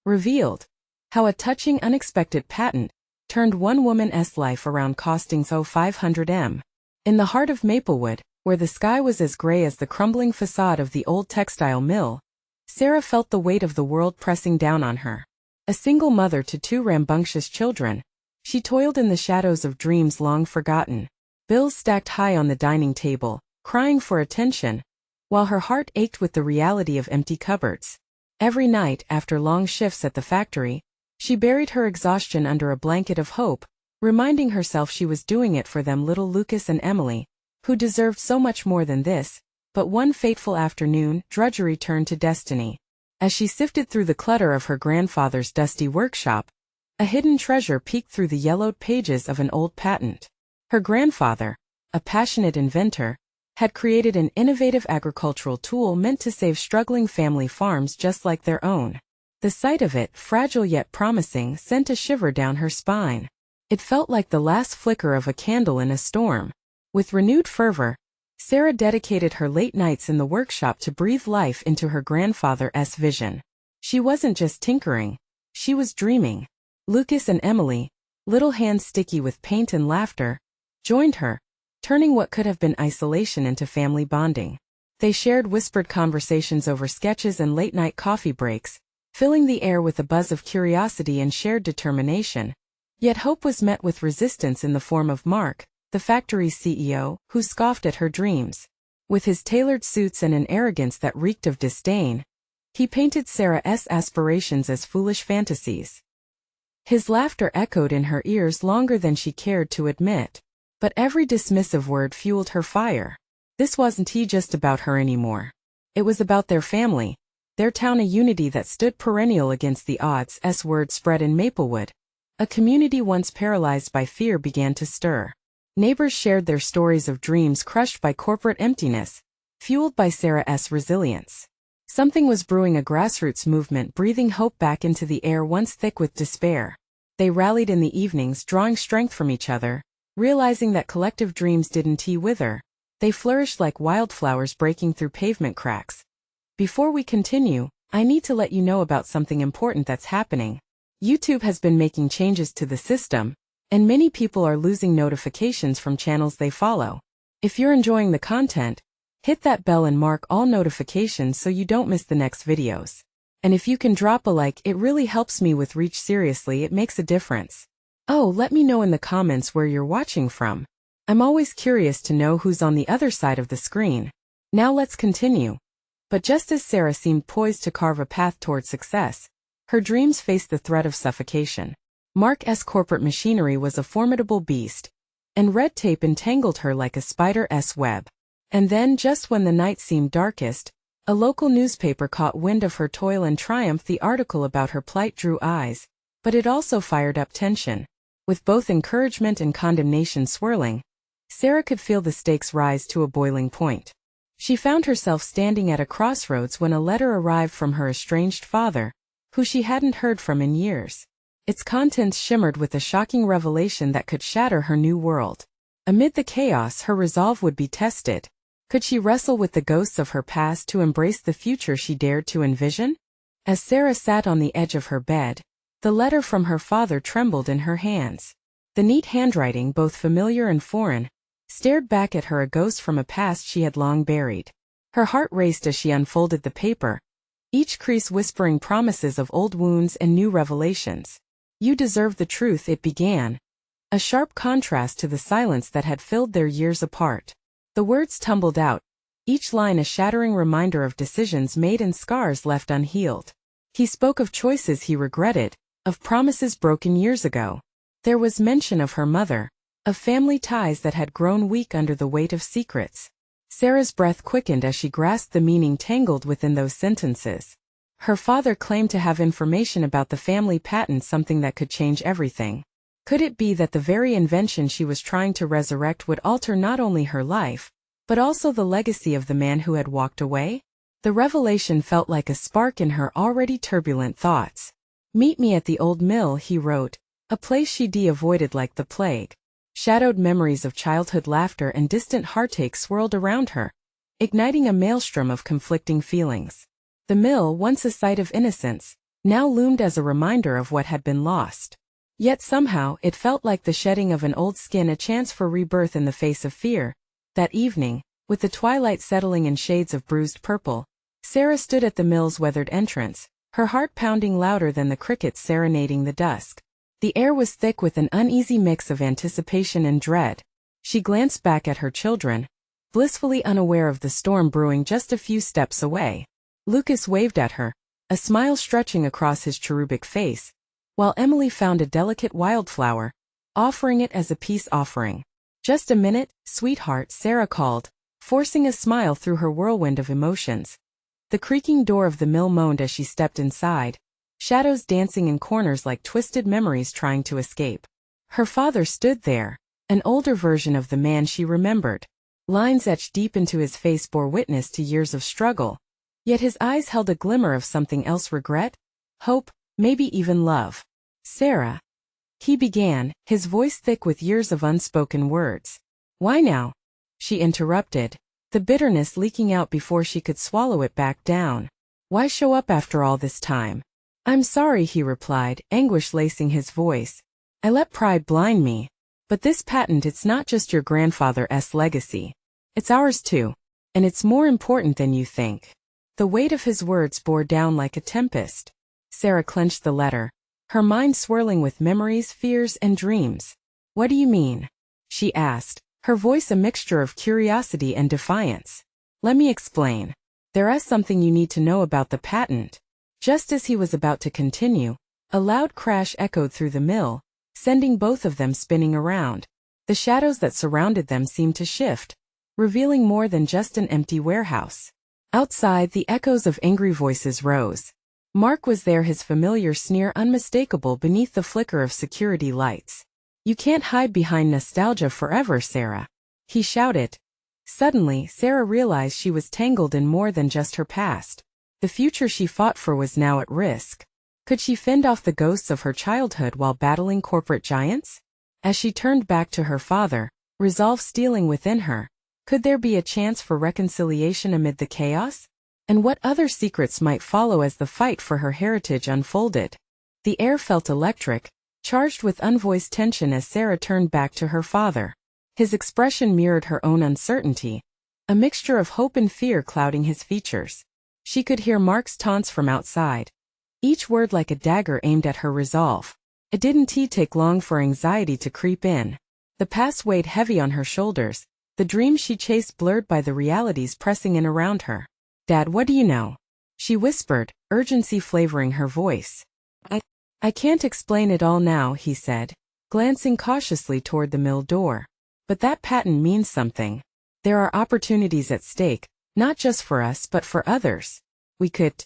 revealed how a touching unexpected patent turned one woman's life around, costing so 500 M. In the heart of Maplewood, where the sky was as gray as the crumbling facade of the old textile mill, Sarah felt the weight of the world pressing down on her. A single mother to 2 rambunctious children, she toiled in the shadows of dreams long forgotten, bills stacked high on the dining table, crying for attention, while her heart ached with the reality of empty cupboards. Every night, after long shifts at the factory, she buried her exhaustion under a blanket of hope, reminding herself she was doing it for them, little Lucas and Emily, who deserved so much more than this. But one fateful afternoon, drudgery turned to destiny. As she sifted through the clutter of her grandfather's dusty workshop, a hidden treasure peeked through the yellowed pages of an old patent. Her grandfather, a passionate inventor, had created an innovative agricultural tool meant to save struggling family farms just like their own. The sight of it, fragile yet promising, sent a shiver down her spine. It felt like the last flicker of a candle in a storm. With renewed fervor, Sarah dedicated her late nights in the workshop to breathe life into her grandfather's vision. She wasn't just tinkering, she was dreaming. Lucas and Emily, little hands sticky with paint and laughter, joined her, turning what could have been isolation into family bonding. They shared whispered conversations over sketches and late-night coffee breaks, filling the air with a buzz of curiosity and shared determination. Yet hope was met with resistance in the form of Mark, the factory's CEO, who scoffed at her dreams. With his tailored suits and an arrogance that reeked of disdain, he painted Sarah's aspirations as foolish fantasies. His laughter echoed in her ears longer than she cared to admit, but every dismissive word fueled her fire. This wasn't just about her anymore. It was about their family, their town, a unity that stood perennial against the odds. As word spread in Maplewood, a community once paralyzed by fear began to stir. Neighbors shared their stories of dreams crushed by corporate emptiness, fueled by Sarah's resilience. Something was brewing, a grassroots movement breathing hope back into the air once thick with despair. They rallied in the evenings, drawing strength from each other, realizing that collective dreams didn't wither. They flourished like wildflowers breaking through pavement cracks. Before we continue, I need to let you know about something important that's happening. YouTube has been making changes to the system, and many people are losing notifications from channels they follow. If you're enjoying the content, hit that bell and mark all notifications so you don't miss the next videos. And if you can drop a like, it really helps me with reach. Seriously, it makes a difference. Oh, let me know in the comments where you're watching from. I'm always curious to know who's on the other side of the screen. Now let's continue. But just as Sarah seemed poised to carve a path toward success, her dreams faced the threat of suffocation. Mark's corporate machinery was a formidable beast, and red tape entangled her like a spider's web. And then, just when the night seemed darkest, a local newspaper caught wind of her toil and triumph. The article about her plight drew eyes, but it also fired up tension. With both encouragement and condemnation swirling, Sarah could feel the stakes rise to a boiling point. She found herself standing at a crossroads when a letter arrived from her estranged father, who she hadn't heard from in years. Its contents shimmered with a shocking revelation that could shatter her new world. Amid the chaos, her resolve would be tested. Could she wrestle with the ghosts of her past to embrace the future she dared to envision? As Sarah sat on the edge of her bed, the letter from her father trembled in her hands. The neat handwriting, both familiar and foreign, stared back at her, a ghost from a past she had long buried. Her heart raced as she unfolded the paper, each crease whispering promises of old wounds and new revelations. "You deserve the truth," it began, a sharp contrast to the silence that had filled their years apart. The words tumbled out, each line a shattering reminder of decisions made and scars left unhealed. He spoke of choices he regretted, of promises broken years ago. There was mention of her mother, of family ties that had grown weak under the weight of secrets. Sarah's breath quickened as she grasped the meaning tangled within those sentences. Her father claimed to have information about the family patent, something that could change everything. Could it be that the very invention she was trying to resurrect would alter not only her life, but also the legacy of the man who had walked away? The revelation felt like a spark in her already turbulent thoughts. "Meet me at the old mill," he wrote, a place she'd avoided like the plague. Shadowed memories of childhood laughter and distant heartache swirled around her, igniting a maelstrom of conflicting feelings. The mill, once a site of innocence, now loomed as a reminder of what had been lost. Yet somehow it felt like the shedding of an old skin, a chance for rebirth in the face of fear. That evening, with the twilight settling in shades of bruised purple, Sarah stood at the mill's weathered entrance, her heart pounding louder than the crickets serenading the dusk. The air was thick with an uneasy mix of anticipation and dread. She glanced back at her children, blissfully unaware of the storm brewing just a few steps away. Lucas waved at her, a smile stretching across his cherubic face, while Emily found a delicate wildflower, offering it as a peace offering. "Just a minute, sweetheart," Sarah called, forcing a smile through her whirlwind of emotions. The creaking door of the mill moaned as she stepped inside, shadows dancing in corners like twisted memories trying to escape. Her father stood there, an older version of the man she remembered. Lines etched deep into his face bore witness to years of struggle, yet his eyes held a glimmer of something else: regret, hope, maybe even love. "Sarah," he began, his voice thick with years of unspoken words. "Why now?" she interrupted, the bitterness leaking out before she could swallow it back down. "Why show up after all this time?" "I'm sorry," he replied, anguish lacing his voice. "I let pride blind me. But this patent, it's not just your grandfather's legacy. It's ours too. And it's more important than you think." The weight of his words bore down like a tempest. Sarah clenched the letter, her mind swirling with memories, fears, and dreams. "What do you mean?" she asked, her voice a mixture of curiosity and defiance. "Let me explain. There is something you need to know about the patent." Just as he was about to continue, a loud crash echoed through the mill, sending both of them spinning around. The shadows that surrounded them seemed to shift, revealing more than just an empty warehouse. Outside, the echoes of angry voices rose. Mark was there, his familiar sneer unmistakable beneath the flicker of security lights. "You can't hide behind nostalgia forever, Sarah," he shouted. Suddenly, Sarah realized she was tangled in more than just her past. The future she fought for was now at risk. Could she fend off the ghosts of her childhood while battling corporate giants? As she turned back to her father, resolve stealing within her, could there be a chance for reconciliation amid the chaos? And what other secrets might follow as the fight for her heritage unfolded? The air felt electric, charged with unvoiced tension as Sarah turned back to her father. His expression mirrored her own uncertainty, a mixture of hope and fear clouding his features. She could hear Mark's taunts from outside, each word like a dagger aimed at her resolve. It didn't take long for anxiety to creep in. The past weighed heavy on her shoulders, the dreams she chased blurred by the realities pressing in around her. "Dad, what do you know?" she whispered, urgency flavoring her voice. I can't explain it all now," he said, glancing cautiously toward the mill door. "But that patent means something. There are opportunities at stake, not just for us but for others. We could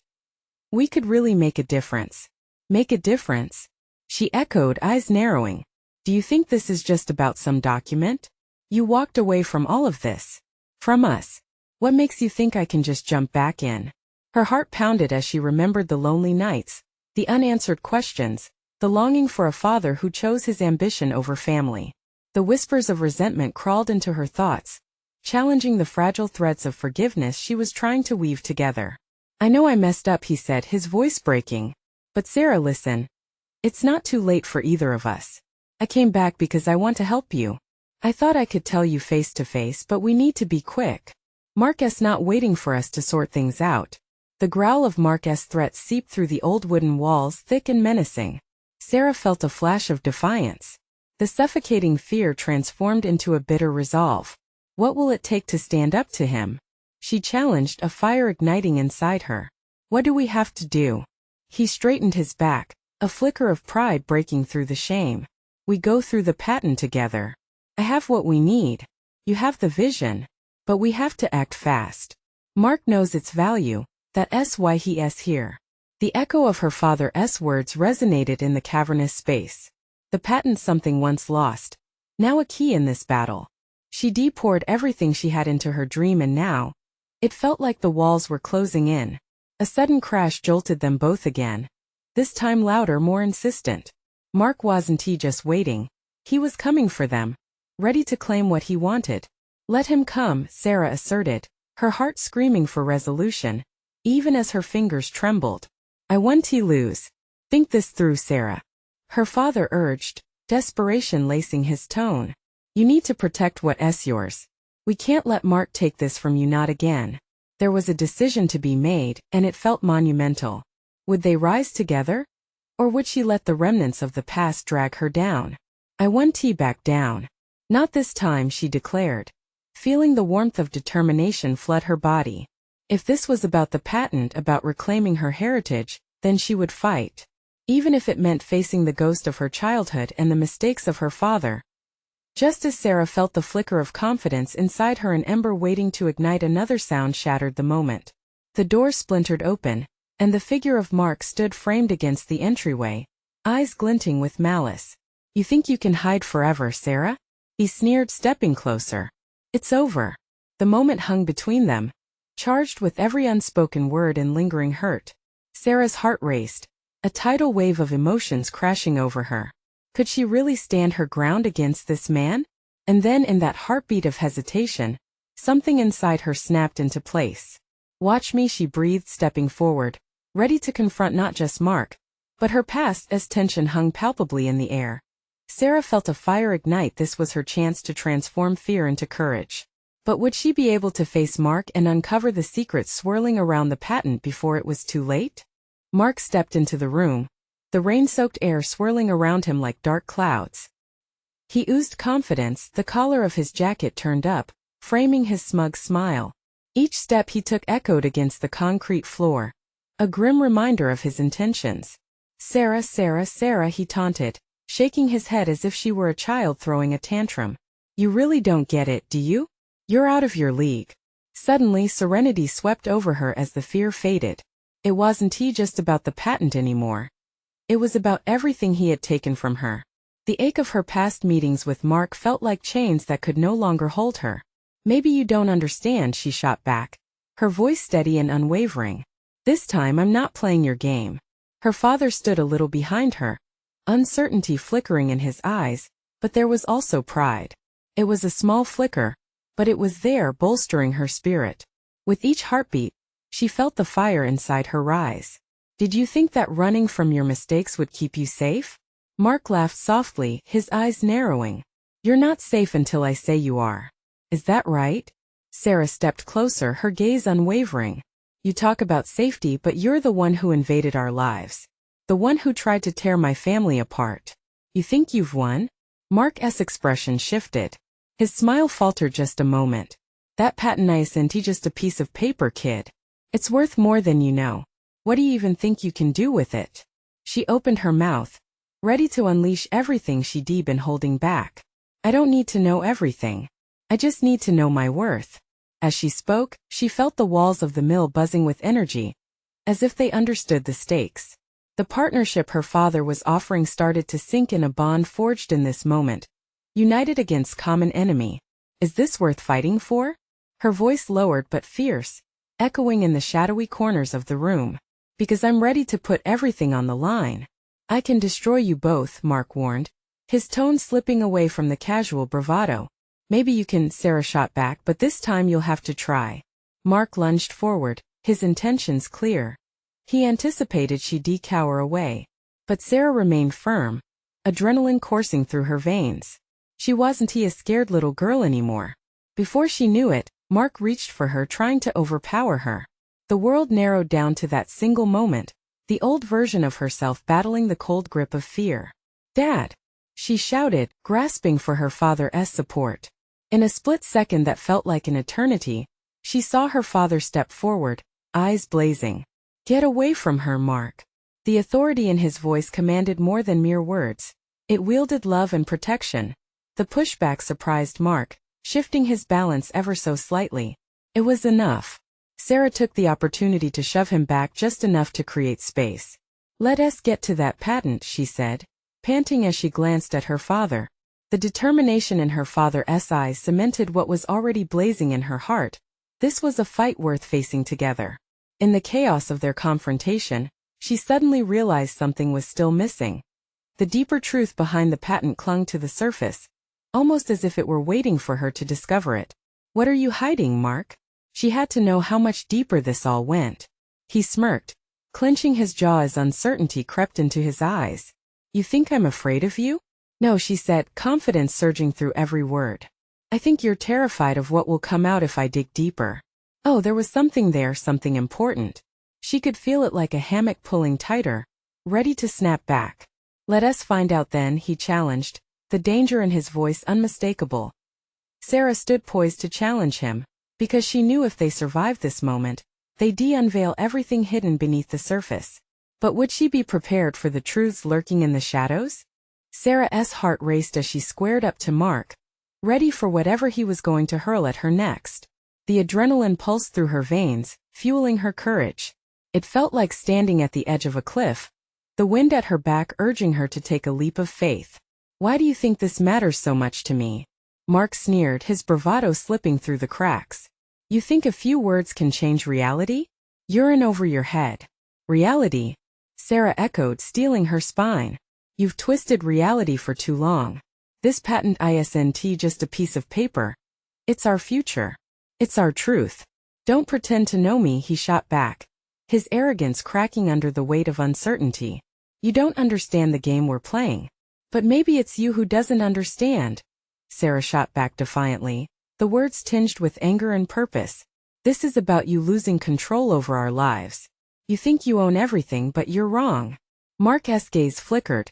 really make a difference." "Make a difference?" she echoed, eyes narrowing. "Do you think this is just about some document? You walked away from all of this. From us. What makes you think I can just jump back in?" Her heart pounded as she remembered the lonely nights, the unanswered questions, the longing for a father who chose his ambition over family. The whispers of resentment crawled into her thoughts, challenging the fragile threads of forgiveness she was trying to weave together. "I know I messed up," he said, his voice breaking. "But Sarah, listen. It's not too late for either of us. I came back because I want to help you. I thought I could tell you face to face, but we need to be quick. Mark's not waiting for us to sort things out." The growl of Mark's threats seeped through the old wooden walls, thick and menacing. Sarah felt a flash of defiance. The suffocating fear transformed into a bitter resolve. What will it take to stand up to him? She challenged, a fire igniting inside her. "What do we have to do?" He straightened his back, a flicker of pride breaking through the shame. "We go through the patent together. I have what we need. You have the vision. But we have to act fast. Mark knows its value. That's why he's here." The echo of her father's words resonated in the cavernous space. The patent, something once lost, now a key in this battle. She poured everything she had into her dream, and now it felt like the walls were closing in. A sudden crash jolted them both again, this time louder, more insistent. Mark wasn't just waiting. He was coming for them, ready to claim what he wanted. "Let him come," Sarah asserted, her heart screaming for resolution, even as her fingers trembled. "I want to lose." Think this through, Sarah. Her father urged, desperation lacing his tone. You need to protect what's yours. We can't let Mark take this from you, not again. There was a decision to be made, and it felt monumental. Would they rise together? Or would she let the remnants of the past drag her down? I won T back down. Not this time, she declared. Feeling the warmth of determination flood her body. If this was about the patent, about reclaiming her heritage, then she would fight. Even if it meant facing the ghost of her childhood and the mistakes of her father. Just as Sarah felt the flicker of confidence inside her, an ember waiting to ignite, another sound shattered the moment. The door splintered open, and the figure of Mark stood framed against the entryway, eyes glinting with malice. You think you can hide forever, Sarah? He sneered, stepping closer. It's over. The moment hung between them, charged with every unspoken word and lingering hurt. Sarah's heart raced, a tidal wave of emotions crashing over her. Could she really stand her ground against this man? And then, in that heartbeat of hesitation, something inside her snapped into place. Watch me, she breathed, stepping forward, ready to confront not just Mark, but her past. As tension hung palpably in the air, Sarah felt a fire ignite. This was her chance to transform fear into courage. But would she be able to face Mark and uncover the secrets swirling around the patent before it was too late? Mark stepped into the room, the rain-soaked air swirling around him like dark clouds. He oozed confidence, the collar of his jacket turned up, framing his smug smile. Each step he took echoed against the concrete floor, a grim reminder of his intentions. Sarah, Sarah, Sarah, he taunted, shaking his head as if she were a child throwing a tantrum. You really don't get it, do you? You're out of your league. Suddenly, serenity swept over her as the fear faded. It wasn't just about the patent anymore. It was about everything he had taken from her. The ache of her past meetings with Mark felt like chains that could no longer hold her. Maybe you don't understand, she shot back, her voice steady and unwavering. This time I'm not playing your game. Her father stood a little behind her, uncertainty flickering in his eyes, but there was also pride. It was a small flicker, but it was there, bolstering her spirit. With each heartbeat, she felt the fire inside her rise. Did you think that running from your mistakes would keep you safe? Mark laughed softly, his eyes narrowing. You're not safe until I say you are. Is that right? Sarah stepped closer, her gaze unwavering. You talk about safety, but you're the one who invaded our lives. The one who tried to tear my family apart. You think you've won? Mark's expression shifted. His smile faltered just a moment. That patent isn't just a piece of paper, kid. It's worth more than you know. What do you even think you can do with it? She opened her mouth, ready to unleash everything she'd been holding back. I don't need to know everything. I just need to know my worth. As she spoke, she felt the walls of the mill buzzing with energy, as if they understood the stakes. The partnership her father was offering started to sink in, a bond forged in this moment, united against common enemy. Is this worth fighting for? Her voice lowered but fierce, echoing in the shadowy corners of the room. Because I'm ready to put everything on the line. I can destroy you both, Mark warned, his tone slipping away from the casual bravado. Maybe you can, Sarah shot back, but this time you'll have to try. Mark lunged forward, his intentions clear. He anticipated she'd cower away. But Sarah remained firm, adrenaline coursing through her veins. She wasn't a scared little girl anymore. Before she knew it, Mark reached for her, trying to overpower her. The world narrowed down to that single moment, the old version of herself battling the cold grip of fear. Dad! She shouted, grasping for her father's support. In a split second that felt like an eternity, she saw her father step forward, eyes blazing. Get away from her, Mark. The authority in his voice commanded more than mere words. It wielded love and protection. The pushback surprised Mark, shifting his balance ever so slightly. It was enough. Sarah took the opportunity to shove him back just enough to create space. Let us get to that patent, she said, panting as she glanced at her father. The determination in her father's eyes cemented what was already blazing in her heart. This was a fight worth facing together. In the chaos of their confrontation, she suddenly realized something was still missing. The deeper truth behind the patent clung to the surface, almost as if it were waiting for her to discover it. What are you hiding, Mark? She had to know how much deeper this all went. He smirked, clenching his jaw as uncertainty crept into his eyes. You think I'm afraid of you? No, she said, confidence surging through every word. I think you're terrified of what will come out if I dig deeper. Oh, there was something there, something important. She could feel it like a hammock pulling tighter, ready to snap back. Let us find out then, he challenged, the danger in his voice unmistakable. Sarah stood poised to challenge him, because she knew if they survived this moment, they'd unveil everything hidden beneath the surface. But would she be prepared for the truths lurking in the shadows? Sarah's heart raced as she squared up to Mark, ready for whatever he was going to hurl at her next. The adrenaline pulsed through her veins, fueling her courage. It felt like standing at the edge of a cliff, the wind at her back urging her to take a leap of faith. Why do you think this matters so much to me? Mark sneered, his bravado slipping through the cracks. You think a few words can change reality? You're in over your head. Reality? Sarah echoed, steeling her spine. You've twisted reality for too long. This patent isn't just a piece of paper. It's our future. It's our truth. Don't pretend to know me, he shot back, his arrogance cracking under the weight of uncertainty. You don't understand the game we're playing. But maybe it's you who doesn't understand. Sarah shot back defiantly, the words tinged with anger and purpose. This is about you losing control over our lives. You think you own everything, but you're wrong. Mark's gaze flickered,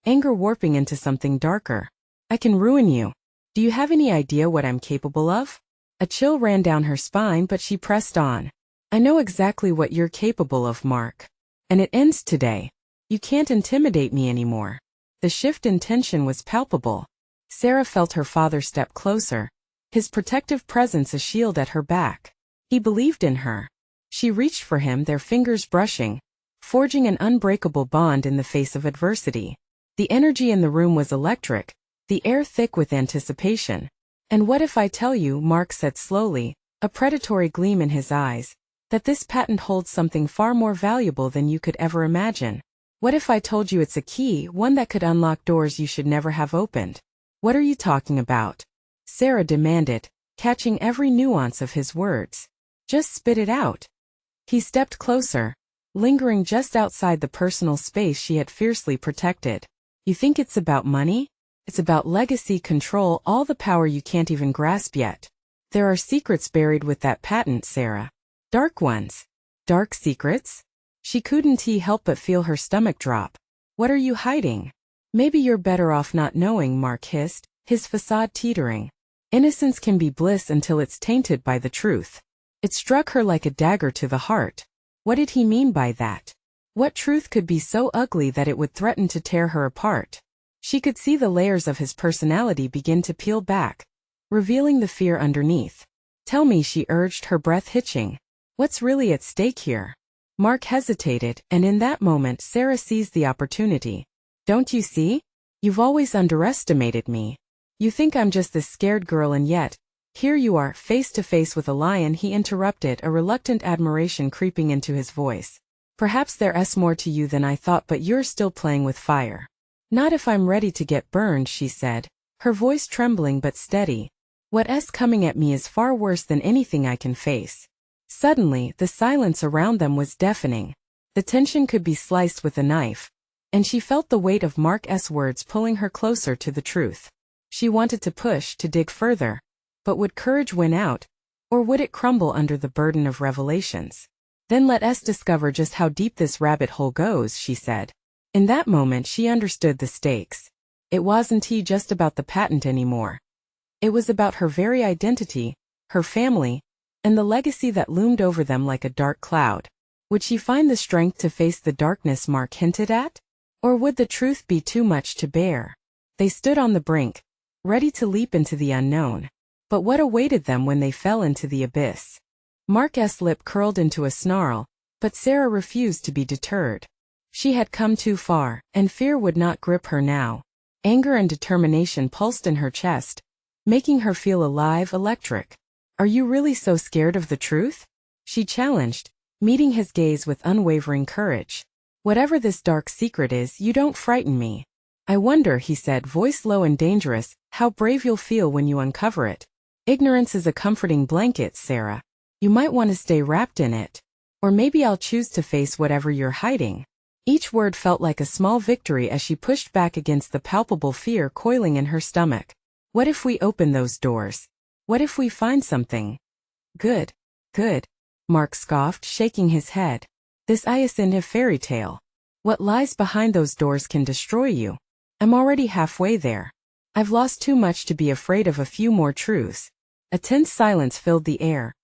anger warping into something darker. I can ruin you. Do you have any idea what I'm capable of? A chill ran down her spine, but she pressed on. I know exactly what you're capable of, Mark. And it ends today. You can't intimidate me anymore. The shift in tension was palpable. Sarah felt her father step closer, his protective presence a shield at her back. He believed in her. She reached for him, their fingers brushing, forging an unbreakable bond in the face of adversity. The energy in the room was electric, the air thick with anticipation. And what if I tell you, Mark said slowly, a predatory gleam in his eyes, that this patent holds something far more valuable than you could ever imagine? What if I told you it's a key, one that could unlock doors you should never have opened? What are you talking about? Sarah demanded, catching every nuance of his words. Just spit it out. He stepped closer, lingering just outside the personal space she had fiercely protected. You think it's about money? It's about legacy, control, all the power you can't even grasp yet. There are secrets buried with that patent, Sarah. Dark ones. Dark secrets? She couldn't help but feel her stomach drop. What are you hiding? Maybe you're better off not knowing, Mark hissed, his facade teetering. Innocence can be bliss until it's tainted by the truth. It struck her like a dagger to the heart. What did he mean by that? What truth could be so ugly that it would threaten to tear her apart? She could see the layers of his personality begin to peel back, revealing the fear underneath. Tell me, she urged, her breath hitching. What's really at stake here? Mark hesitated, and in that moment Sarah seized the opportunity. Don't you see? You've always underestimated me. You think I'm just this scared girl, and yet, here you are, face to face with a lion, he interrupted, a reluctant admiration creeping into his voice. Perhaps there's more to you than I thought, but you're still playing with fire. Not if I'm ready to get burned, she said, her voice trembling but steady. What's coming at me is far worse than anything I can face. Suddenly, the silence around them was deafening. The tension could be sliced with a knife, and she felt the weight of Mark's words pulling her closer to the truth. She wanted to push, to dig further. But would courage win out, or would it crumble under the burden of revelations? Then let us discover just how deep this rabbit hole goes, she said. In that moment she understood the stakes. It wasn't just about the patent anymore. It was about her very identity, her family, and the legacy that loomed over them like a dark cloud. Would she find the strength to face the darkness Mark hinted at? Or would the truth be too much to bear? They stood on the brink, ready to leap into the unknown. But what awaited them when they fell into the abyss? Mark's lip curled into a snarl, but Sarah refused to be deterred. She had come too far, and fear would not grip her now. Anger and determination pulsed in her chest, making her feel alive, electric. Are you really so scared of the truth? She challenged, meeting his gaze with unwavering courage. Whatever this dark secret is, you don't frighten me. I wonder, he said, voice low and dangerous, how brave you'll feel when you uncover it. Ignorance is a comforting blanket, Sarah. You might want to stay wrapped in it. Or maybe I'll choose to face whatever you're hiding. Each word felt like a small victory as she pushed back against the palpable fear coiling in her stomach. What if we open those doors? What if we find something? Good. Good. Mark scoffed, shaking his head. This isn't a fairy tale. What lies behind those doors can destroy you. I'm already halfway there. I've lost too much to be afraid of a few more truths. A tense silence filled the air,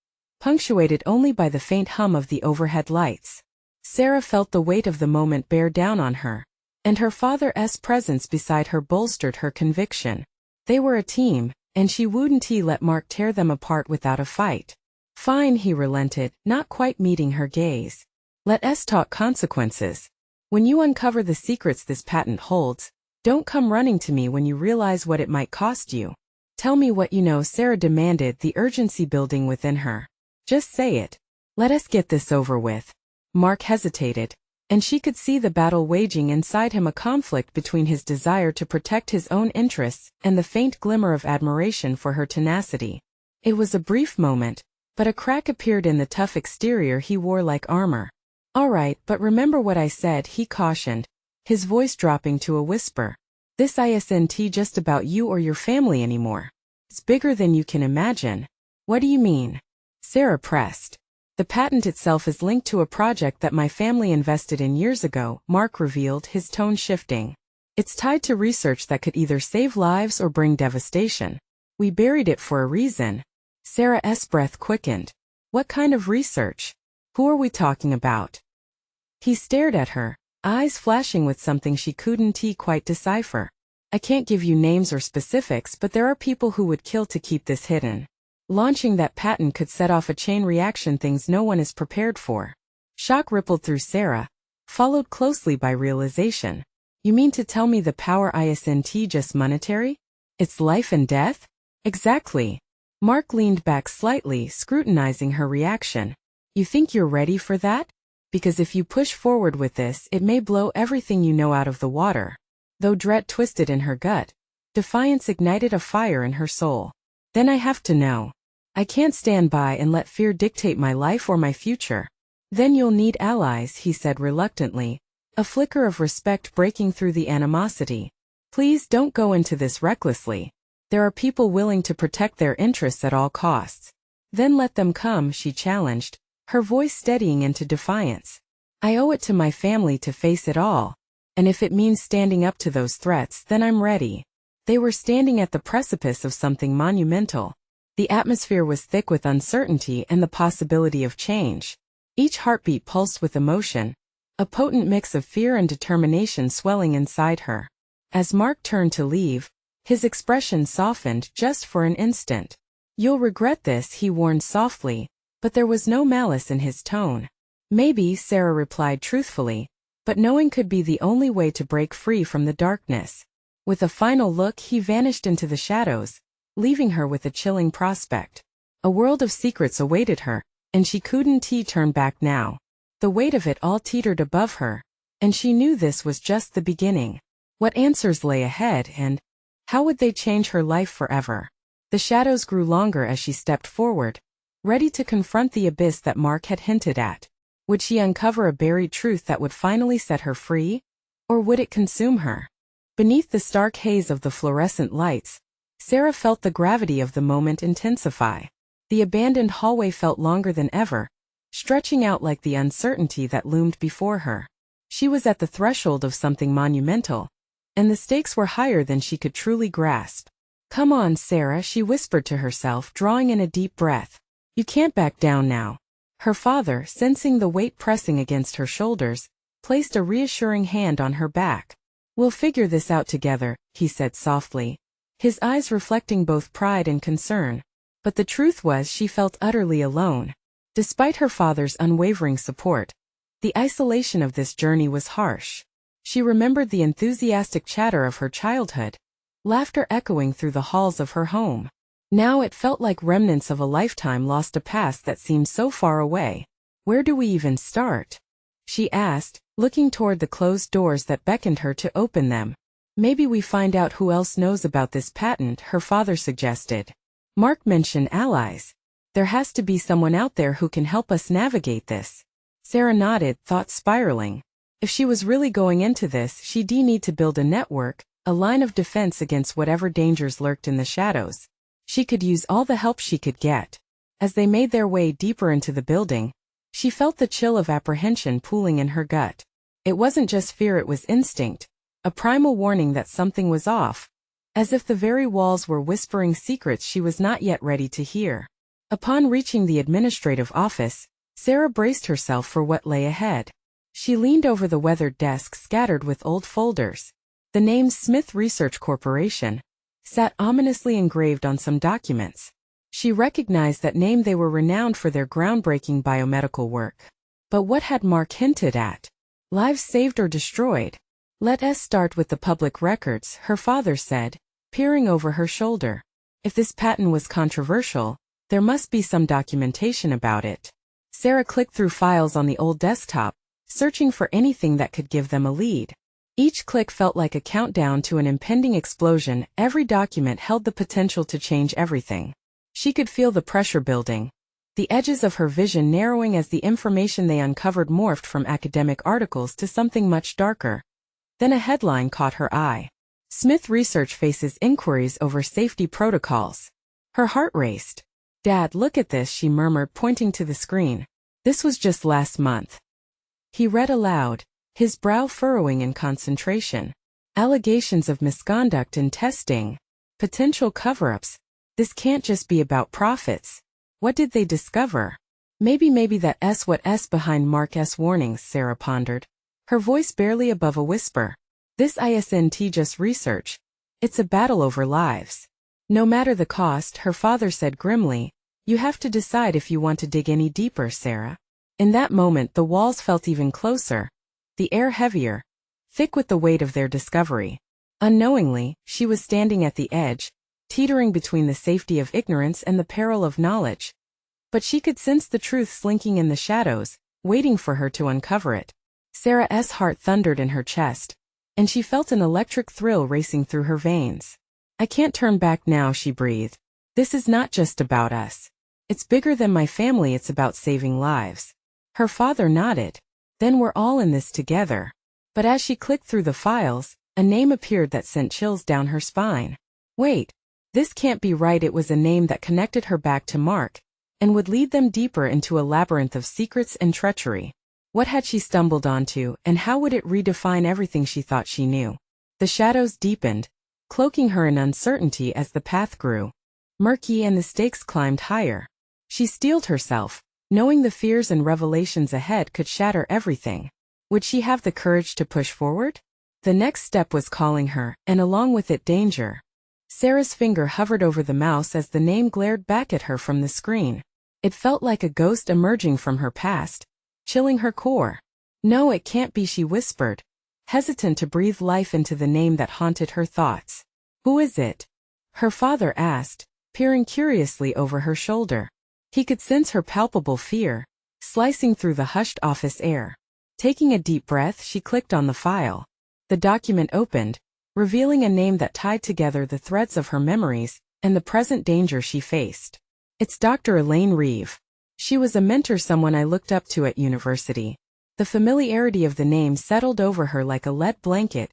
punctuated only by the faint hum of the overhead lights. Sarah felt the weight of the moment bear down on her, and her father's presence beside her bolstered her conviction. They were a team, and she wouldn't let Mark tear them apart without a fight. Fine, he relented, not quite meeting her gaze. Let's talk consequences. When you uncover the secrets this patent holds, don't come running to me when you realize what it might cost you. Tell me what you know, Sarah demanded, the urgency building within her. Just say it. Let us get this over with. Mark hesitated, and she could see the battle waging inside him, a conflict between his desire to protect his own interests and the faint glimmer of admiration for her tenacity. It was a brief moment, but a crack appeared in the tough exterior he wore like armor. All right, but remember what I said, he cautioned, his voice dropping to a whisper. This isn't just about you or your family anymore. It's bigger than you can imagine. What do you mean? Sarah pressed. The patent itself is linked to a project that my family invested in years ago, Mark revealed, his tone shifting. It's tied to research that could either save lives or bring devastation. We buried it for a reason. Sarah's breath quickened. What kind of research? Who are we talking about? He stared at her, eyes flashing with something she couldn't quite decipher. I can't give you names or specifics, but there are people who would kill to keep this hidden. Launching that patent could set off a chain reaction, things no one is prepared for. Shock rippled through Sarah, followed closely by realization. You mean to tell me the power isn't just monetary? It's life and death? Exactly. Mark leaned back slightly, scrutinizing her reaction. You think you're ready for that? Because if you push forward with this, it may blow everything you know out of the water. Though dread twisted in her gut, defiance ignited a fire in her soul. Then I have to know. I can't stand by and let fear dictate my life or my future. Then you'll need allies, he said reluctantly, a flicker of respect breaking through the animosity. Please don't go into this recklessly. There are people willing to protect their interests at all costs. Then let them come, she challenged, her voice steadying into defiance. I owe it to my family to face it all. And if it means standing up to those threats, then I'm ready. They were standing at the precipice of something monumental. The atmosphere was thick with uncertainty and the possibility of change. Each heartbeat pulsed with emotion, a potent mix of fear and determination swelling inside her. As Mark turned to leave, his expression softened just for an instant. You'll regret this, he warned softly, but there was no malice in his tone. Maybe, Sarah replied truthfully, but knowing could be the only way to break free from the darkness. With a final look, he vanished into the shadows, leaving her with a chilling prospect. A world of secrets awaited her, and she couldn't turn back now. The weight of it all teetered above her, and she knew this was just the beginning. What answers lay ahead, and how would they change her life forever? The shadows grew longer as she stepped forward, ready to confront the abyss that Mark had hinted at. Would she uncover a buried truth that would finally set her free? Or would it consume her? Beneath the stark haze of the fluorescent lights, Sarah felt the gravity of the moment intensify. The abandoned hallway felt longer than ever, stretching out like the uncertainty that loomed before her. She was at the threshold of something monumental, and the stakes were higher than she could truly grasp. Come on, Sarah, she whispered to herself, drawing in a deep breath. You can't back down now. Her father, sensing the weight pressing against her shoulders, placed a reassuring hand on her back. We'll figure this out together, he said softly, his eyes reflecting both pride and concern. But the truth was she felt utterly alone. Despite her father's unwavering support, the isolation of this journey was harsh. She remembered the enthusiastic chatter of her childhood, laughter echoing through the halls of her home. Now it felt like remnants of a lifetime lost, a past that seemed so far away. Where do we even start? She asked, looking toward the closed doors that beckoned her to open them. Maybe we find out who else knows about this patent, her father suggested. Mark mentioned allies. There has to be someone out there who can help us navigate this. Sarah nodded, thoughts spiraling. If she was really going into this, she'd need to build a network, a line of defense against whatever dangers lurked in the shadows. She could use all the help she could get. As they made their way deeper into the building, she felt the chill of apprehension pooling in her gut. It wasn't just fear, it was instinct, a primal warning that something was off, as if the very walls were whispering secrets she was not yet ready to hear. Upon reaching the administrative office, Sarah braced herself for what lay ahead. She leaned over the weathered desk scattered with old folders. The name Smith Research Corporation sat ominously engraved on some documents. She recognized that name. They were renowned for their groundbreaking biomedical work. But what had Mark hinted at? Lives saved or destroyed? Let us start with the public records, her father said, peering over her shoulder. If this patent was controversial, there must be some documentation about it. Sarah clicked through files on the old desktop, searching for anything that could give them a lead. Each click felt like a countdown to an impending explosion. Every document held the potential to change everything. She could feel the pressure building, the edges of her vision narrowing as the information they uncovered morphed from academic articles to something much darker. Then a headline caught her eye. Smith Research faces inquiries over safety protocols. Her heart raced. "Dad, look at this," she murmured, pointing to the screen. "This was just last month." He read aloud, his brow furrowing in concentration. Allegations of misconduct in testing. Potential cover-ups. This can't just be about profits. What did they discover? Maybe that's what's behind Mark's warnings, Sarah pondered, her voice barely above a whisper. This isn't just research. It's a battle over lives. No matter the cost, her father said grimly. You have to decide if you want to dig any deeper, Sarah. In that moment, the walls felt even closer, the air heavier, thick with the weight of their discovery. Unknowingly, she was standing at the edge, teetering between the safety of ignorance and the peril of knowledge. But she could sense the truth slinking in the shadows, waiting for her to uncover it. Sarah's heart thundered in her chest, and she felt an electric thrill racing through her veins. I can't turn back now, she breathed. This is not just about us. It's bigger than my family, it's about saving lives. Her father nodded. Then we're all in this together. But as she clicked through the files, a name appeared that sent chills down her spine. Wait, this can't be right. It was a name that connected her back to Mark, and would lead them deeper into a labyrinth of secrets and treachery. What had she stumbled onto, and how would it redefine everything she thought she knew? The shadows deepened, cloaking her in uncertainty as the path grew murky and the stakes climbed higher. She steeled herself, knowing the fears and revelations ahead could shatter everything. Would she have the courage to push forward? The next step was calling her, and along with it danger. Sarah's finger hovered over the mouse as the name glared back at her from the screen. It felt like a ghost emerging from her past, chilling her core. No, it can't be, she whispered, hesitant to breathe life into the name that haunted her thoughts. Who is it? Her father asked, peering curiously over her shoulder. He could sense her palpable fear, slicing through the hushed office air. Taking a deep breath, she clicked on the file. The document opened, revealing a name that tied together the threads of her memories and the present danger she faced. It's Dr. Elaine Reeve. She was a mentor, someone I looked up to at university. The familiarity of the name settled over her like a lead blanket,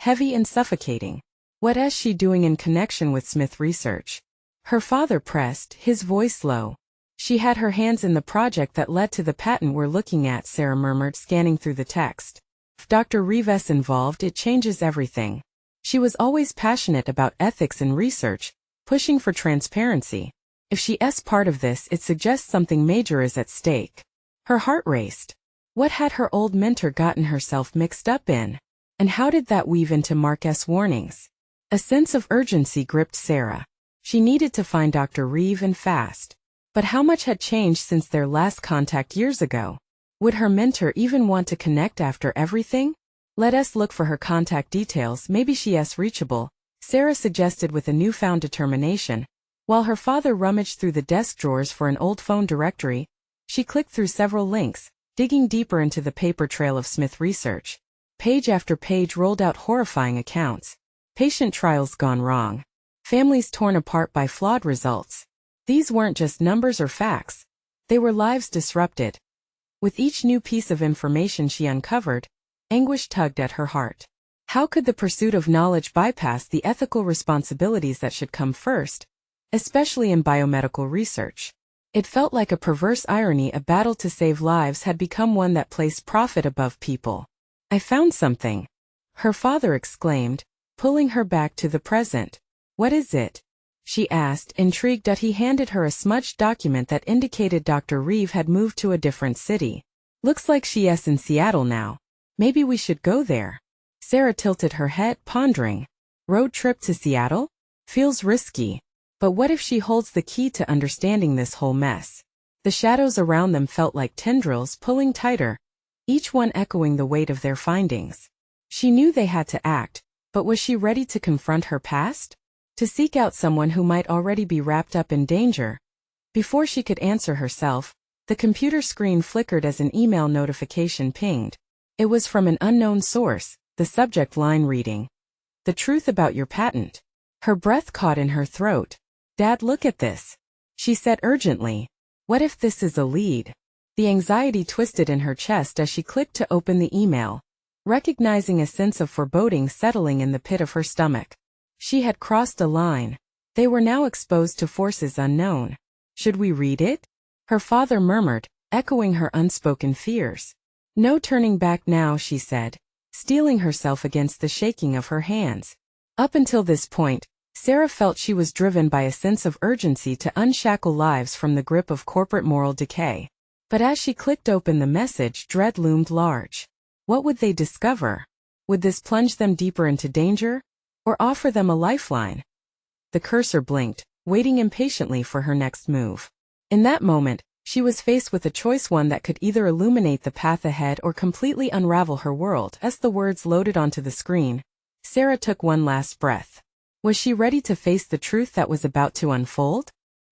heavy and suffocating. What is she doing in connection with Smith Research? Her father pressed, his voice low. She had her hands in the project that led to the patent we're looking at, Sarah murmured, scanning through the text. If Dr. Reeve's involved, it changes everything. She was always passionate about ethics and research, pushing for transparency. If she's part of this, it suggests something major is at stake. Her heart raced. What had her old mentor gotten herself mixed up in? And how did that weave into Mark's warnings? A sense of urgency gripped Sarah. She needed to find Dr. Reeve and fast. But how much had changed since their last contact years ago? Would her mentor even want to connect after everything? Let us look for her contact details, maybe she's reachable, Sarah suggested with a newfound determination. While her father rummaged through the desk drawers for an old phone directory, she clicked through several links, digging deeper into the paper trail of Smith Research. Page after page rolled out horrifying accounts. Patient trials gone wrong. Families torn apart by flawed results. These weren't just numbers or facts. They were lives disrupted. With each new piece of information she uncovered, anguish tugged at her heart. How could the pursuit of knowledge bypass the ethical responsibilities that should come first, especially in biomedical research? It felt like a perverse irony. A battle to save lives had become one that placed profit above people. I found something, her father exclaimed, pulling her back to the present. What is it? She asked, intrigued that he handed her a smudged document that indicated Dr. Reeve had moved to a different city. Looks like she's in Seattle now. Maybe we should go there. Sarah tilted her head, pondering. Road trip to Seattle? Feels risky. But what if she holds the key to understanding this whole mess? The shadows around them felt like tendrils pulling tighter, each one echoing the weight of their findings. She knew they had to act, but was she ready to confront her past? To seek out someone who might already be wrapped up in danger? Before she could answer herself, the computer screen flickered as an email notification pinged. It was from an unknown source, the subject line reading, "The truth about your patent." Her breath caught in her throat. "Dad, look at this," she said urgently. What if this is a lead? The anxiety twisted in her chest as she clicked to open the email, recognizing a sense of foreboding settling in the pit of her stomach. She had crossed a line. They were now exposed to forces unknown. Should we read it? Her father murmured, echoing her unspoken fears. No turning back now, she said, steeling herself against the shaking of her hands. Up until this point, Sarah felt she was driven by a sense of urgency to unshackle lives from the grip of corporate moral decay. But as she clicked open the message, dread loomed large. What would they discover? Would this plunge them deeper into danger, or offer them a lifeline? The cursor blinked, waiting impatiently for her next move. In that moment, she was faced with a choice, one that could either illuminate the path ahead or completely unravel her world. As the words loaded onto the screen, Sarah took one last breath. Was she ready to face the truth that was about to unfold?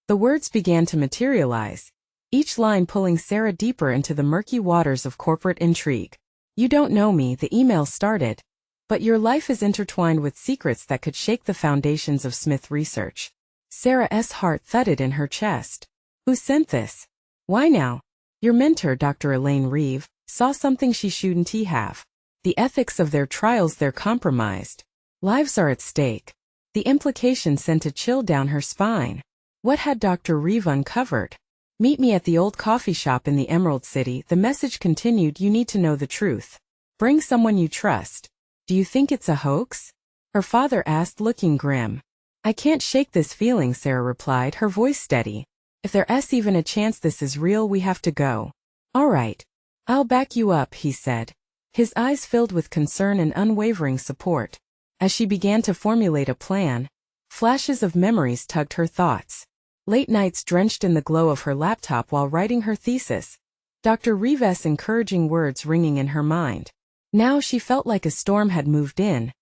The words began to materialize, each line pulling Sarah deeper into the murky waters of corporate intrigue. You don't know me, the email started, but your life is intertwined with secrets that could shake the foundations of Smith research. Sarah's heart thudded in her chest. Who sent this? Why now? Your mentor, Dr. Elaine Reeve, saw something she shouldn't have. The ethics of their trials, they're compromised. Lives are at stake. The implication sent a chill down her spine. What had Dr. Reeve uncovered? Meet me at the old coffee shop in the Emerald City, the message continued. You need to know the truth. Bring someone you trust. Do you think it's a hoax? Her father asked, looking grim. I can't shake this feeling, Sarah replied, her voice steady. If there's even a chance this is real, we have to go. All right. I'll back you up, he said, his eyes filled with concern and unwavering support. As she began to formulate a plan, flashes of memories tugged her thoughts. Late nights drenched in the glow of her laptop while writing her thesis, Dr. Reeve's encouraging words ringing in her mind. Now she felt like a storm had moved in,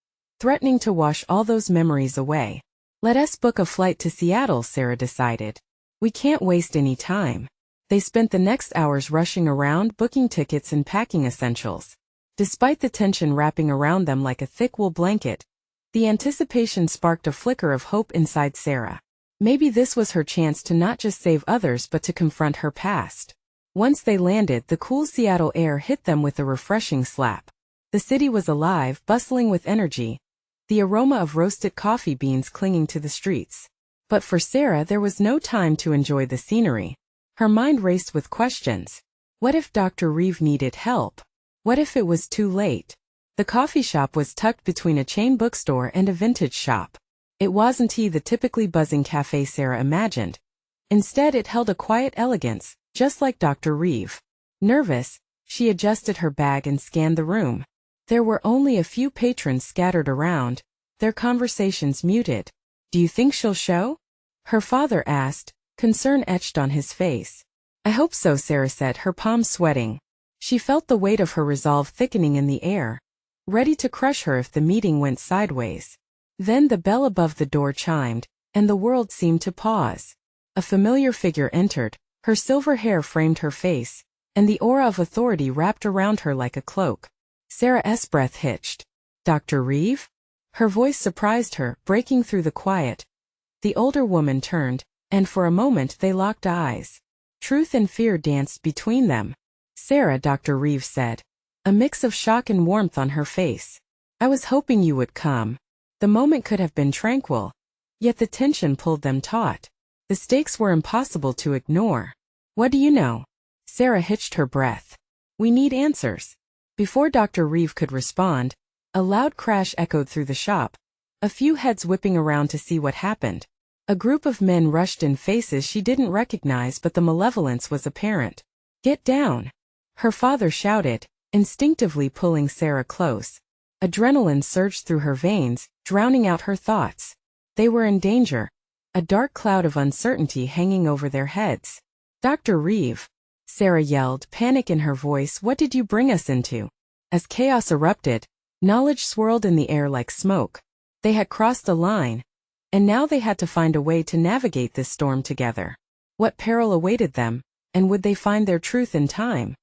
threatening to wash all those memories away. Let us book a flight to Seattle, Sarah decided. We can't waste any time. They spent the next hours rushing around, booking tickets and packing essentials. Despite the tension wrapping around them like a thick wool blanket, the anticipation sparked a flicker of hope inside Sarah. Maybe this was her chance to not just save others but to confront her past. Once they landed, the cool Seattle air hit them with a refreshing slap. The city was alive, bustling with energy, the aroma of roasted coffee beans clinging to the streets. But for Sarah, there was no time to enjoy the scenery. Her mind raced with questions. What if Dr. Reeve needed help? What if it was too late? The coffee shop was tucked between a chain bookstore and a vintage shop. It wasn't the typically buzzing cafe Sarah imagined. Instead, it held a quiet elegance, just like Dr. Reeve. Nervous, she adjusted her bag and scanned the room. There were only a few patrons scattered around, their conversations muted. Do you think she'll show? Her father asked, concern etched on his face. I hope so, Sarah said, her palms sweating. She felt the weight of her resolve thickening in the air, ready to crush her if the meeting went sideways. Then the bell above the door chimed, and the world seemed to pause. A familiar figure entered, her silver hair framed her face, and the aura of authority wrapped around her like a cloak. Sarah's breath hitched. Dr. Reeve? Her voice surprised her, breaking through the quiet. The older woman turned, and for a moment they locked eyes. Truth and fear danced between them. Sarah, Dr. Reeves said, a mix of shock and warmth on her face. I was hoping you would come. The moment could have been tranquil. Yet the tension pulled them taut. The stakes were impossible to ignore. What do you know? Sarah hitched her breath. We need answers. Before Dr. Reeve could respond, a loud crash echoed through the shop, a few heads whipping around to see what happened. A group of men rushed in, faces she didn't recognize, but the malevolence was apparent. Get down! Her father shouted, instinctively pulling Sarah close. Adrenaline surged through her veins, drowning out her thoughts. They were in danger, a dark cloud of uncertainty hanging over their heads. Dr. Reeve, Sarah yelled, panic in her voice, what did you bring us into? As chaos erupted, knowledge swirled in the air like smoke. They had crossed a line, and now they had to find a way to navigate this storm together. What peril awaited them, and would they find their truth in time?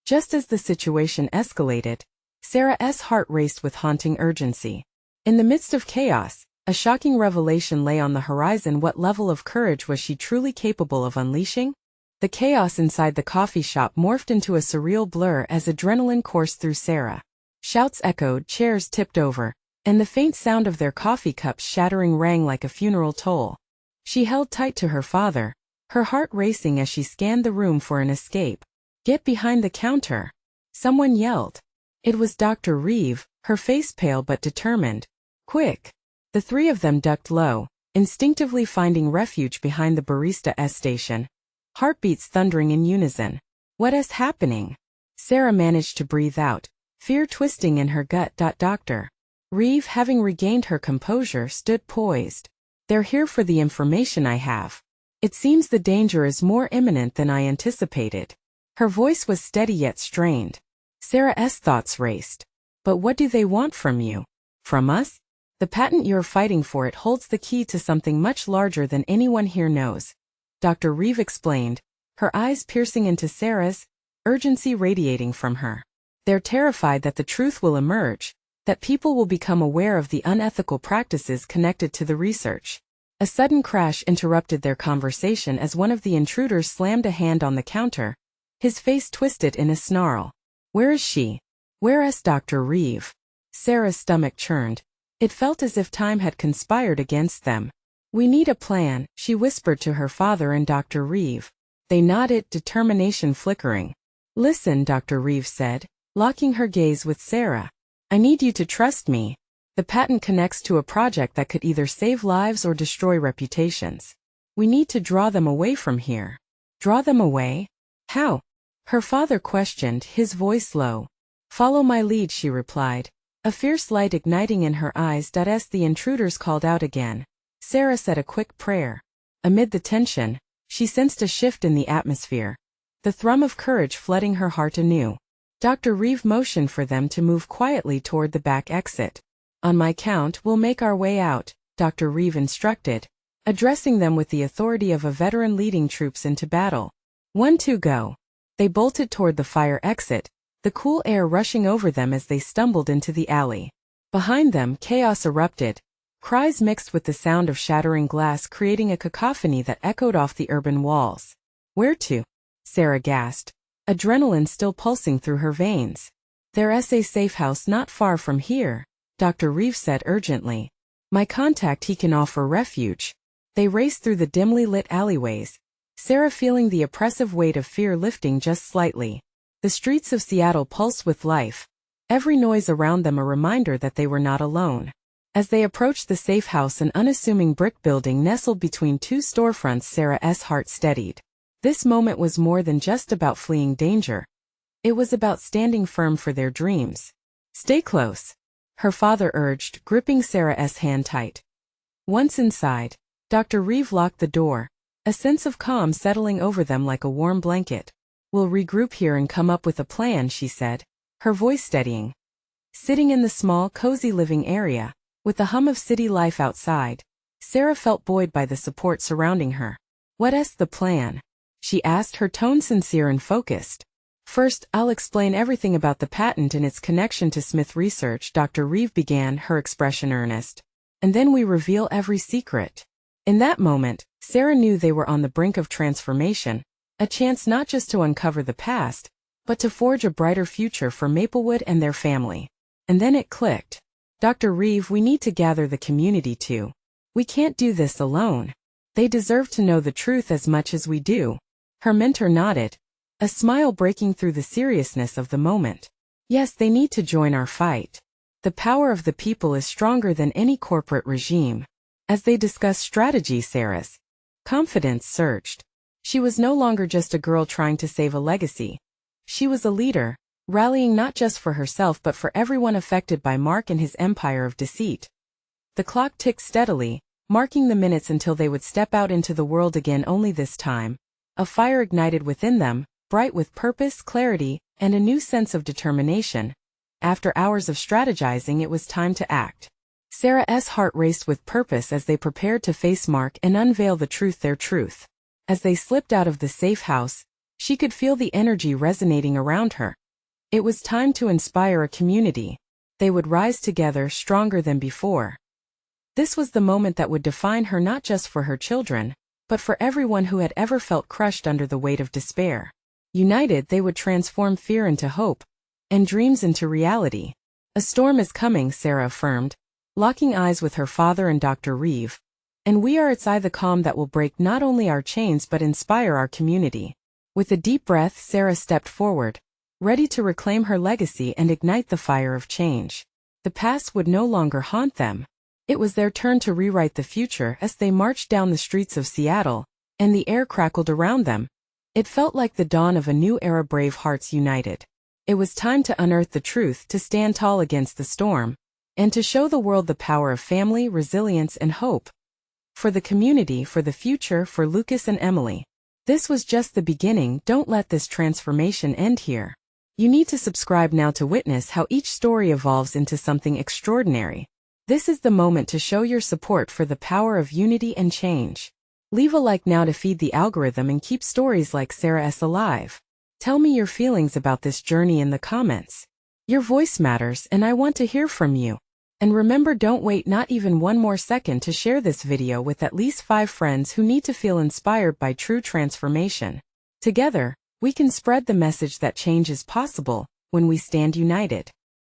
Just as the situation escalated, Sarah's heart raced with haunting urgency. In the midst of chaos, a shocking revelation lay on the horizon. What level of courage was she truly capable of unleashing? The chaos inside the coffee shop morphed into a surreal blur as adrenaline coursed through Sarah. Shouts echoed, chairs tipped over, and the faint sound of their coffee cups shattering rang like a funeral toll. She held tight to her father, her heart racing as she scanned the room for an escape. Get behind the counter! Someone yelled. It was Dr. Reeve, her face pale but determined. Quick! The three of them ducked low, instinctively finding refuge behind the barista's station. Heartbeats thundering in unison. What is happening? Sarah managed to breathe out, fear twisting in her gut. Dr. Reeve, having regained her composure, stood poised. They're here for the information I have. It seems the danger is more imminent than I anticipated. Her voice was steady yet strained. Sarah's thoughts raced. But what do they want from you? From us? The patent you're fighting for, it holds the key to something much larger than anyone here knows. Dr. Reeve explained, her eyes piercing into Sarah's, urgency radiating from her. They're terrified that the truth will emerge, that people will become aware of the unethical practices connected to the research. A sudden crash interrupted their conversation as one of the intruders slammed a hand on the counter, his face twisted in a snarl. Where is she? Where is Dr. Reeve? Sarah's stomach churned. It felt as if time had conspired against them. We need a plan, she whispered to her father and Dr. Reeve. They nodded, determination flickering. Listen, Dr. Reeve said, locking her gaze with Sarah. I need you to trust me. The patent connects to a project that could either save lives or destroy reputations. We need to draw them away from here. Draw them away? How? Her father questioned, his voice low. Follow my lead, she replied, a fierce light igniting in her eyes. As the intruders called out again, Sarah said a quick prayer. Amid the tension, she sensed a shift in the atmosphere, the thrum of courage flooding her heart anew. Dr. Reeve motioned for them to move quietly toward the back exit. On my count, we'll make our way out, Dr. Reeve instructed, addressing them with the authority of a veteran leading troops into battle. 1, 2, go. They bolted toward the fire exit, the cool air rushing over them as they stumbled into the alley. Behind them, chaos erupted, cries mixed with the sound of shattering glass, creating a cacophony that echoed off the urban walls. Where to? Sarah gasped, adrenaline still pulsing through her veins. There's a safe house not far from here, Dr. Reeve said urgently. My contact, he can offer refuge. They raced through the dimly lit alleyways, Sarah feeling the oppressive weight of fear lifting just slightly. The streets of Seattle pulsed with life, every noise around them a reminder that they were not alone. As they approached the safe house, an unassuming brick building nestled between two storefronts, Sarah's heart steadied. This moment was more than just about fleeing danger. It was about standing firm for their dreams. Stay close, her father urged, gripping Sarah's hand tight. Once inside, Dr. Reeve locked the door, a sense of calm settling over them like a warm blanket. We'll regroup here and come up with a plan, she said, her voice steadying. Sitting in the small, cozy living area, with the hum of city life outside, Sarah felt buoyed by the support surrounding her. What's the plan? She asked, her tone sincere and focused. First, I'll explain everything about the patent and its connection to Smith research, Dr. Reeve began, her expression earnest. And then we reveal every secret. In that moment, Sarah knew they were on the brink of transformation, a chance not just to uncover the past, but to forge a brighter future for Maplewood and their family. And then it clicked. Dr. Reeve, we need to gather the community too. We can't do this alone. They deserve to know the truth as much as we do. Her mentor nodded, a smile breaking through the seriousness of the moment. Yes, they need to join our fight. The power of the people is stronger than any corporate regime. As they discussed strategy, Sarah's confidence surged. She was no longer just a girl trying to save a legacy. She was a leader, rallying not just for herself but for everyone affected by Mark and his empire of deceit. The clock ticked steadily, marking the minutes until they would step out into the world again. Only this time, a fire ignited within them, bright with purpose, clarity, and a new sense of determination. After hours of strategizing, it was time to act. Sarah's heart raced with purpose as they prepared to face Mark and unveil the truth, their truth. As they slipped out of the safe house, she could feel the energy resonating around her. It was time to inspire a community. They would rise together, stronger than before. This was the moment that would define her, not just for her children, but for everyone who had ever felt crushed under the weight of despair. United, they would transform fear into hope, and dreams into reality. A storm is coming, Sarah affirmed, locking eyes with her father and Dr. Reeve. And we are its eye, the calm that will break not only our chains but inspire our community. With a deep breath, Sarah stepped forward, ready to reclaim her legacy and ignite the fire of change. The past would no longer haunt them. It was their turn to rewrite the future. As they marched down the streets of Seattle, and the air crackled around them, it felt like the dawn of a new era. Brave hearts united. It was time to unearth the truth, to stand tall against the storm, and to show the world the power of family, resilience, and hope. For the community, for the future, for Lucas and Emily. This was just the beginning. Don't let this transformation end here. You need to subscribe now to witness how each story evolves into something extraordinary. This is the moment to show your support for the power of unity and change. Leave a like now to feed the algorithm and keep stories like Sarah's alive. Tell me your feelings about this journey in the comments. Your voice matters, and I want to hear from you. And remember, don't wait not even one more second to share this video with at least 5 friends who need to feel inspired by true transformation. Together, we can spread the message that change is possible when we stand united.